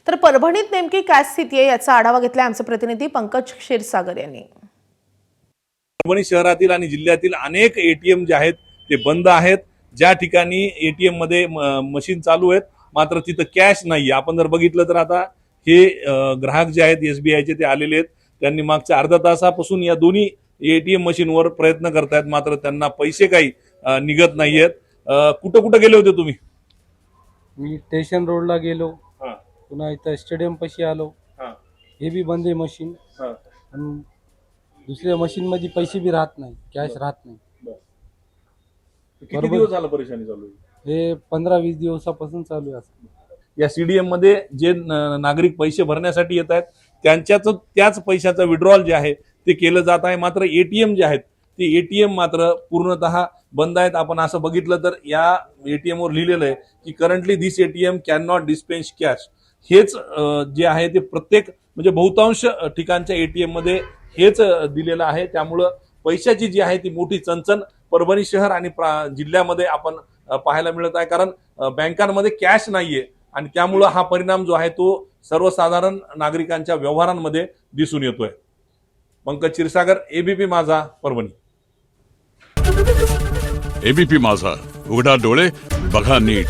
तर परभणीत नेमकी काय स्थिती आहे याचा आढावा घेतलाय आमचे प्रतिनिधी पंकज क्षीरसागर यांनी। परभणी शहरातील आणि जिल्ह्यातील अनेक एटीएम जे आहेत ते बंद आहेत। ज्या ठिकाणी एटीएम मध्ये मशीन चालू आहेत मात्र तिथं कॅश नाही। आपण जर बघितलं तर आता हे ग्राहक जे आहेत एसबीआयचे ते आलेले आहेत। त्यांनी मागच्या अर्धा तासापासून या दोन्ही एटीएम मशीनवर प्रयत्न करतायत मात्र त्यांना पैसे काही निघत नाहीयेत। कुठं कुठं गेले होते तुम्ही? मी स्टेशन रोडला गेलो, हा, पुन्हा इथं स्टेडियम पाशी आलो। हा, हे बी बंद आहे मशीन, हा, आणि दुसऱ्या मशीन मध्ये पैसे बी राहत नाही, कॅश राहत नाही। बरं. किती दिवस झालं परेशानी चालू आहे? हे 15-20 दिवसापासून चालू आहे असं। या सीडीएम मध्ये जे नागरिक पैसे भरण्यासाठी येत आहेत त्याच पैशाचं विड्रॉल जे आहे ते केलं जात आहे मात्र एटीएम जे आहेत ते एटीएम मात्र पूर्णतः बंद आहेत। आपण असं बघितलं तर या एटीएम वर लिहिलेलं आहे की currently this ATM can not dispense cash. हेच जे आहे ते प्रत्येक म्हणजे बहुतांश ठिकाणच्या एटीएम मध्ये हेच दिलेलं आहे। त्यामुळं पैशाची जी आहे ती मोठी चणचण परभणी शहर आणि जिल्ह्यामध्ये आपण पाहायला मिळत आहे, कारण बँकांमध्ये कॅश नाहीये आणि त्यामुळं हा परिणाम जो आहे तो सर्वसाधारण नागरिकांच्या व्यवहारांमध्ये दिसून येतोय। पंकज क्षीरसागर, एबीपी माझा, परभणी। एबीपी माझा, उघडा डोळे बघा नीट।